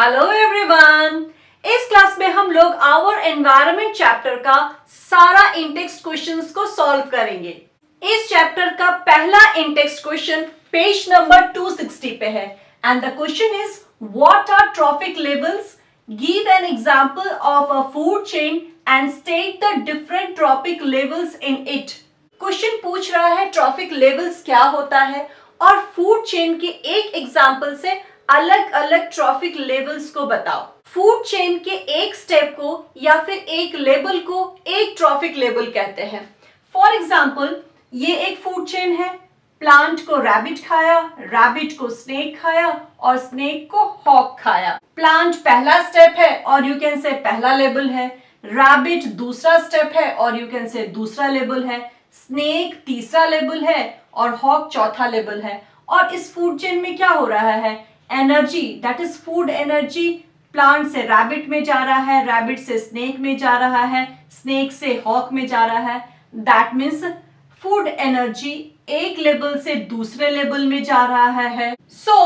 Hello everyone. इस class में हम लोग आवर एनवायरनमेंट चैप्टर का सारा इंटेक्स्ट क्वेश्चंस को सॉल्व करेंगे। इस चैप्टर का पहला इंटेक्स्ट क्वेश्चन पेज नंबर 260 पे है and the question is what are trophic levels, give an example of a food chain and state the different trophic levels in it. Question पूछ रहा है ट्रॉफिक लेवल्स क्या होता है और फूड चेन के एक एग्जांपल से अलग अलग ट्रॉफिक लेवल्स को बताओ। फूड चेन के एक स्टेप को या फिर एक लेवल को एक ट्रॉफिक लेवल कहते हैं। फॉर एग्जाम्पल, ये एक फूड चेन है। प्लांट को रैबिट खाया, रैबिट को स्नेक खाया और स्नेक को हॉक खाया। प्लांट पहला स्टेप है और यू कैन से पहला लेवल है। रैबिट दूसरा स्टेप है और यू कैन से दूसरा लेवल है। स्नेक तीसरा लेवल है और हॉक चौथा लेवल है। और इस फूड चेन में क्या हो रहा है, energy that is food energy plant से रैबिट में जा रहा है, रैबिट से स्नेक में जा रहा है, स्नेक से हॉक में जा रहा है। दैट मीन्स फूड एनर्जी एक लेवल से दूसरे लेवल में जा रहा है। सो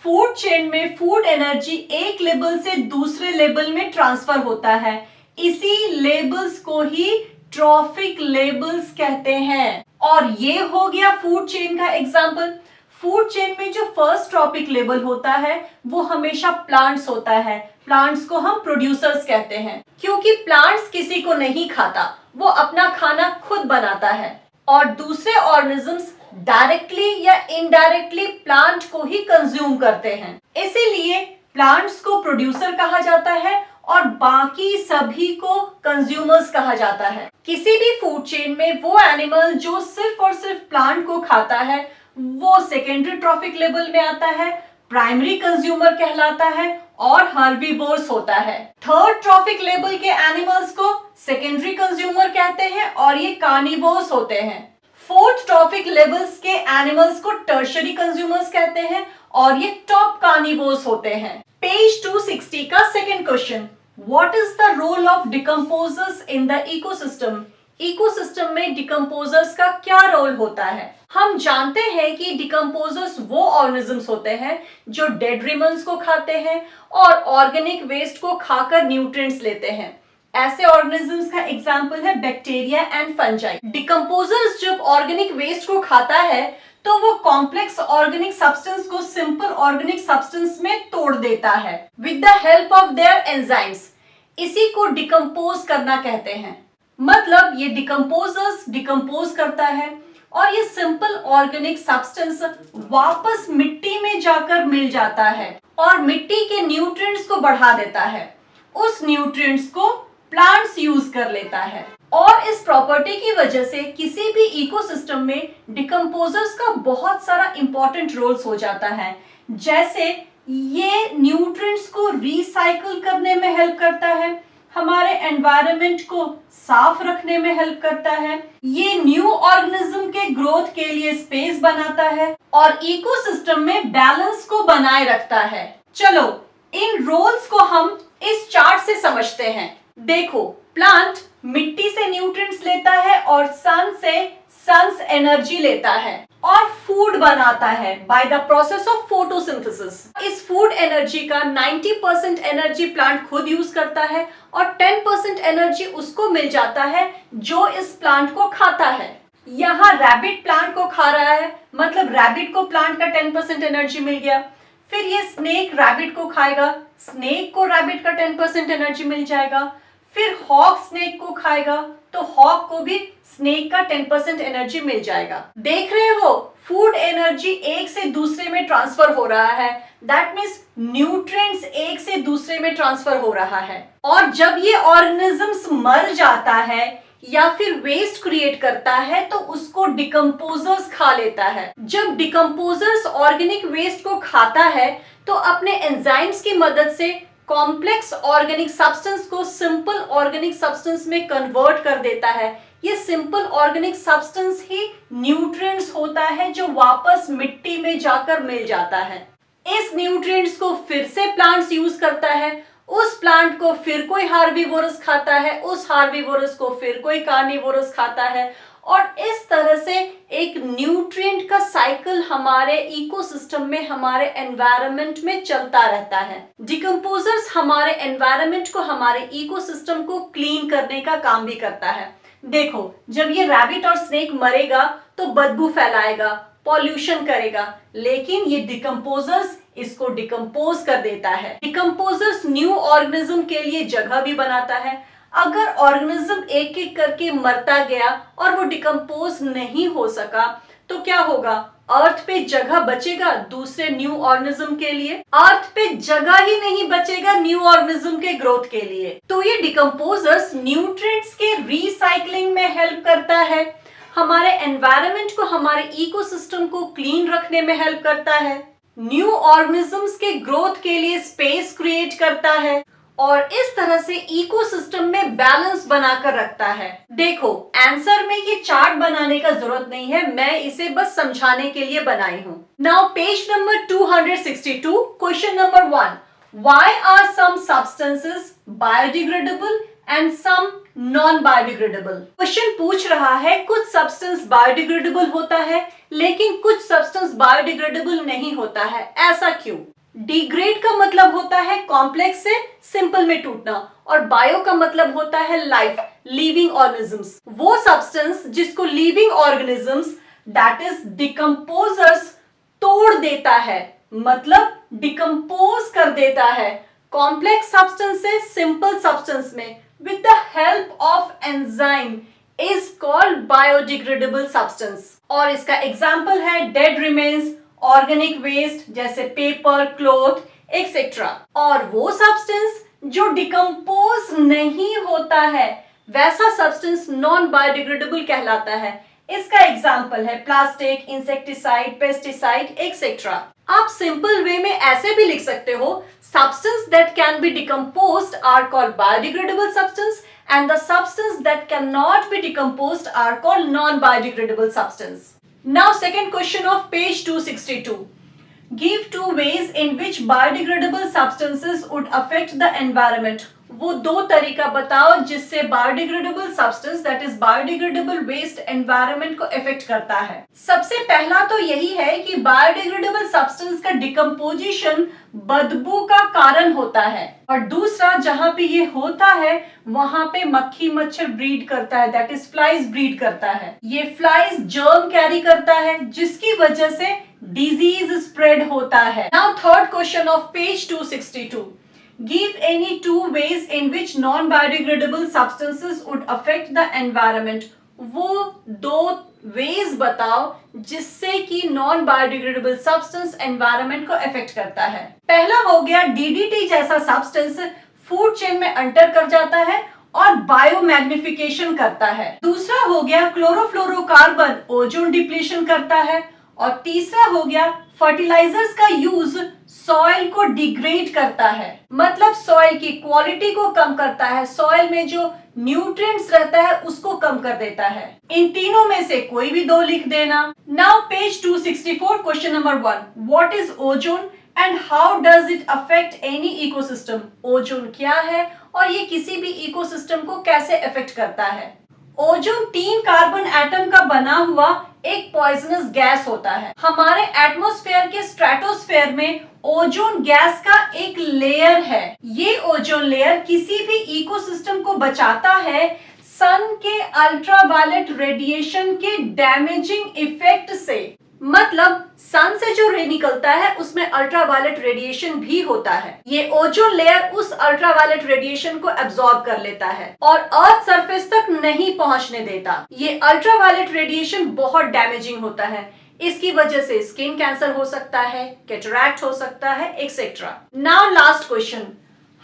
फूड चेन में फूड एनर्जी एक लेवल से दूसरे लेवल में ट्रांसफर होता है। इसी लेबल्स को ही ट्रॉफिक लेबल्स कहते हैं। और ये हो गया फूड चेन का एग्जाम्पल। फूड चेन में जो फर्स्ट ट्रॉपिक लेवल होता है वो हमेशा प्लांट्स होता है। प्लांट्स को हम प्रोड्यूसर्स कहते हैं क्योंकि प्लांट्स किसी को नहीं खाता, वो अपना खाना खुद बनाता है। और दूसरे ऑर्गेनिजम्स डायरेक्टली या इनडायरेक्टली प्लांट को ही कंज्यूम करते हैं। इसीलिए प्लांट्स को प्रोड्यूसर कहा जाता है और बाकी सभी को कंज्यूमर्स कहा जाता है। किसी भी फूड चेन में वो एनिमल जो सिर्फ और सिर्फ प्लांट को खाता है वो सेकेंडरी ट्रॉफिक लेवल में आता है, प्राइमरी कंज्यूमर कहलाता है और हर्बीवोर्स होता है। थर्ड ट्रॉफिक लेवल के एनिमल्स को सेकेंडरी कंज्यूमर कहते हैं और ये कार्निवोर्स होते हैं। फोर्थ ट्रॉफिक लेवल्स के एनिमल्स को टर्शरी कंज्यूमर्स कहते हैं और ये टॉप कार्निवोर्स होते हैं। पेज 260 का second question, what is the role of decomposers in the ecosystem. Ecosystem में डिकम्पोजर्स का क्या रोल होता है। हम जानते हैं कि डिकम्पोजर्स वो ऑर्गेनिजम्स होते हैं जो डेड रिमेन्स को खाते हैं और ऑर्गेनिक वेस्ट को खाकर न्यूट्रिएंट्स लेते हैं। ऐसे ऑर्गेनिजम्स का एग्जांपल है बैक्टीरिया एंड फंजाई। डिकम्पोजर्स जब ऑर्गेनिक वेस्ट को खाता है तो वो कॉम्प्लेक्स ऑर्गेनिक सब्सटेंस को सिंपल ऑर्गेनिक सब्सटेंस में तोड़ देता है with the help of their enzymes. इसी को डिकम्पोज करना कहते हैं। मतलब ये डिकम्पोजर्स डिकम्पोज करता है और ये सिंपल ऑर्गेनिक सब्सटेंस वापस मिट्टी में जाकर मिल जाता है और मिट्टी के न्यूट्रिएंट्स को बढ़ा देता है। उस न्यूट्रिएंट्स को प्लांट्स यूज कर लेता है और इस प्रॉपर्टी की वजह से किसी भी इकोसिस्टम में डिकम्पोजर्स का बहुत सारा इंपॉर्टेंट रोल्स हो जाता है। जैसे ये न्यूट्रिएंट्स को रिसाइकल करने में हेल्प करता है, हमारे एनवायरनमेंट को साफ रखने में हेल्प करता है, ये न्यू ऑर्गेनिज्म के ग्रोथ के लिए स्पेस बनाता है और इकोसिस्टम में बैलेंस को बनाए रखता है। चलो इन रोल्स को हम इस चार्ट से समझते हैं। देखो, प्लांट मिट्टी से न्यूट्रिएंट्स लेता है और सन से सन्स एनर्जी लेता है और फूड बनाता है by the process of photosynthesis. इस फूड एनर्जी का 90% एनर्जी प्लांट खुद यूज करता है और 10% एनर्जी उसको मिल जाता है जो इस प्लांट को खाता है। यहाँ रैबिट प्लांट को खा रहा है, मतलब रैबिट को प्लांट का 10% एनर्जी मिल गया। फिर ये स्नेक रैबिट को खाएगा, स्नेक को रैबिट का 10% एनर्जी मिल जाएगा। फिर हॉक स्नेक को खाएगा तो हॉक को भी स्नेक का 10% एनर्जी मिल जाएगा। देख रहे हो, फूड एनर्जी एक से दूसरे में ट्रांसफर हो रहा है। दैट मीन्स न्यूट्रिएंट्स एक से दूसरे में ट्रांसफर हो रहा है। और जब ये ऑर्गेनिजम्स मर जाता है या फिर वेस्ट क्रिएट करता है तो उसको डिकम्पोजर्स खा लेता है। जब डिकम्पोजर्स ऑर्गेनिक वेस्ट को खाता है तो अपने एंजाइम्स की मदद से कॉम्प्लेक्स ऑर्गेनिक सब्सटेंस को सिंपल ऑर्गेनिक सब्सटेंस में कन्वर्ट कर देता है। ये सिंपल ऑर्गेनिक सब्सटेंस ही न्यूट्रिएंट्स होता है जो वापस मिट्टी में जाकर मिल जाता है। इस न्यूट्रिएंट्स को फिर से प्लांट्स यूज करता है, उस प्लांट को फिर कोई हार्बीवोरस खाता है, उस हार्बीवोरस को फिर कोई कार्निवोरस खाता है और इस तरह से एक न्यूट्रिएंट का साइकिल हमारे इकोसिस्टम में, हमारे एनवायरनमेंट में चलता रहता है। डिकम्पोजर्स हमारे एनवायरनमेंट को, हमारे इकोसिस्टम को क्लीन करने का काम भी करता है। देखो, जब ये रैबिट और स्नेक मरेगा तो बदबू फैलाएगा, पॉल्यूशन करेगा, लेकिन ये डिकम्पोजर्स इसको डिकम्पोज कर देता है। डिकम्पोजर्स न्यू ऑर्गेनिज्म के लिए जगह भी बनाता है। अगर ऑर्गेनिज्म एक एक करके मरता गया और वो डिकम्पोज नहीं हो सका तो क्या होगा? अर्थ पे जगह बचेगा दूसरे न्यू ऑर्गेनिज्म के लिए? अर्थ पे जगह ही नहीं बचेगा न्यू ऑर्गेनिज्म के ग्रोथ के लिए। तो ये डिकम्पोजर्स न्यूट्रिएंट्स के रिसाइकलिंग में हेल्प करता है, हमारे एनवायरनमेंट को, हमारे इकोसिस्टम को क्लीन रखने में हेल्प करता है, न्यू ऑर्गेनिजम्स के ग्रोथ के लिए स्पेस क्रिएट करता है और इस तरह से इकोसिस्टम में बैलेंस बनाकर रखता है। देखो, आंसर में ये चार्ट बनाने का जरूरत नहीं है, मैं इसे बस समझाने के लिए बनाई हूँ। Now page number 262, question number 1, why are some substances biodegradable and some non biodegradable? Question पूछ रहा है कुछ सब्सटेंस बायोडिग्रेडेबल होता है लेकिन कुछ सब्सटेंस बायोडिग्रेडेबल नहीं होता है, ऐसा क्यों? डिग्रेड का मतलब होता है कॉम्प्लेक्स से सिंपल में टूटना और बायो का मतलब होता है लाइफ, लिविंग ऑर्गेनिजम्स। वो सब्सटेंस जिसको living organisms that is decomposers तोड़ देता है, मतलब डिकम्पोज कर देता है कॉम्प्लेक्स सब्सटेंस से सिंपल सब्सटेंस में with the help of enzyme is called biodegradable substance। और इसका एग्जाम्पल है dead remains, ऑर्गेनिक वेस्ट जैसे पेपर, क्लॉथ एक्सेट्रा। और वो सब्सटेंस जो डिकम्पोज नहीं होता है वैसा सब्सटेंस नॉन बायोडिग्रेडेबल कहलाता है। इसका एग्जाम्पल है प्लास्टिक, इंसेक्टिसाइड, पेस्टिसाइड एक्सेट्रा। आप सिंपल वे में ऐसे भी लिख सकते हो, substance that can be decomposed are called biodegradable substance and the substance that cannot be decomposed are called non-biodegradable substance। Now second question of page 262. Give two ways in which biodegradable substances would affect the environment। वो दो तरीका बताओ जिससे biodegradable substance that is biodegradable waste environment को effect करता है। सबसे पहला तो यही है कि बायोडिग्रेडेबल सब्सटेंस का डिकम्पोजिशन बदबू का कारण होता है और दूसरा जहां पे ये होता है वहां पे मक्खी मच्छर ब्रीड करता है, दैट इज फ्लाइज ब्रीड करता है। ये फ्लाइज जर्म कैरी करता है जिसकी वजह से डिजीज स्प्रेड होता है। Now third question of page 262। Give any two ways in which non-biodegradable substances would affect the environment। वो दो ways बताओ जिससे कि नॉन बायोडिग्रेडेबल सब्सटेंस एनवायरनमेंट को इफेक्ट करता है। पहला हो गया DDT जैसा सब्सटेंस फूड चेन में एंटर कर जाता है और बायोमैग्निफिकेशन करता है। दूसरा हो गया क्लोरोफ्लोरोकार्बन ओजोन डिप्लीशन करता है और तीसरा हो गया फर्टिलाइजर्स का यूज सॉइल को डिग्रेड करता है, मतलब सॉइल की क्वालिटी को कम करता है, सॉइल में जो न्यूट्रिएंट्स रहता है उसको कम कर देता है। इन तीनों में से कोई भी दो लिख देना। Now page 264 question number 1, what is ozone and how does it affect any ecosystem? Ozone क्या है और ये किसी भी इकोसिस्टम को कैसे अफेक्ट करता है? ओजोन 3 कार्बन एटम का बना हुआ एक पॉइजनस गैस होता है। हमारे एटमॉस्फेयर के स्ट्रेटोस्फेयर में ओजोन गैस का एक लेयर है। ये ओजोन लेयर किसी भी इकोसिस्टम को बचाता है सन के अल्ट्रावायलेट रेडिएशन के डैमेजिंग इफेक्ट से। मतलब सन से जो रे निकलता है उसमें अल्ट्रावायलेट रेडिएशन भी होता है। ये ओजोन लेयर उस अल्ट्रावायलेट रेडिएशन को एब्जॉर्ब कर लेता है और अर्थ सरफेस तक नहीं पहुंचने देता। ये अल्ट्रावायलेट रेडिएशन बहुत डैमेजिंग होता है, इसकी वजह से स्किन कैंसर हो सकता है, कैटरैक्ट हो सकता है etcetera. Now last question,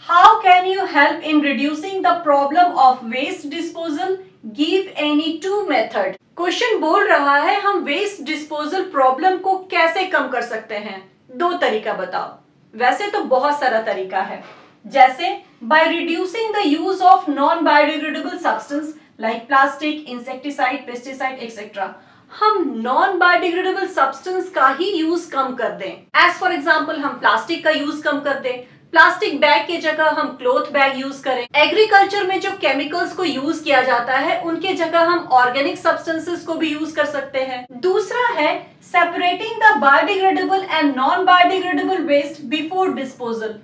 how can you help in reducing the problem of waste disposal? Give any two method. Question बोल रहा है हम वेस्ट डिस्पोजल प्रॉब्लम को कैसे कम कर सकते हैं, दो तरीका बताओ। वैसे तो बहुत सारा तरीका है, जैसे by reducing the use of non biodegradable substance like plastic, insecticide, pesticide etcetera. हम नॉन बायोडिग्रेडेबल सब्सटेंस का ही यूज कम कर दें। एज फॉर एग्जाम्पल हम प्लास्टिक का यूज कम कर दें, प्लास्टिक बैग की जगह हम क्लॉथ बैग यूज करें। एग्रीकल्चर में जो केमिकल्स को यूज किया जाता है उनके जगह हम ऑर्गेनिक सब्सटेंसेस को भी यूज कर सकते हैं। दूसरा है separating the biodegradable and non biodegradable waste before disposal.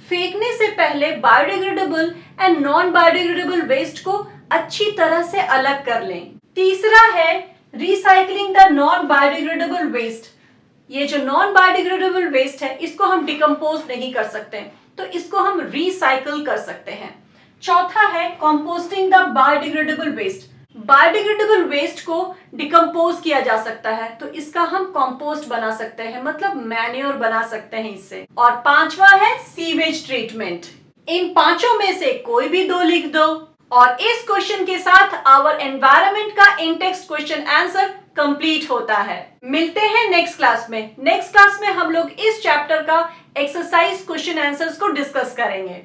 फेंकने से पहले biodegradable and non biodegradable waste को अच्छी तरह से अलग कर लें। तीसरा है recycling the non biodegradable waste. ये जो नॉन बायोडिग्रेडेबल वेस्ट है इसको हम डिकम्पोज नहीं कर सकते, तो इसको हम रिसाइकल कर सकते हैं। चौथा है composting the biodegradable waste. Biodegradable waste को डिकम्पोज किया जा सकता है, तो इसका हम कंपोस्ट बना सकते हैं, मतलब मैन्योर बना सकते हैं इससे। और पांचवा है सीवेज ट्रीटमेंट। इन पांचों में से कोई भी दो लिख दो। और इस क्वेश्चन के साथ आवर एनवायरनमेंट का इन टेक्स्ट क्वेश्चन आंसर कंप्लीट होता है। मिलते हैं नेक्स्ट क्लास में। नेक्स्ट क्लास में हम लोग इस चैप्टर का एक्सरसाइज क्वेश्चन आंसर्स को डिस्कस करेंगे।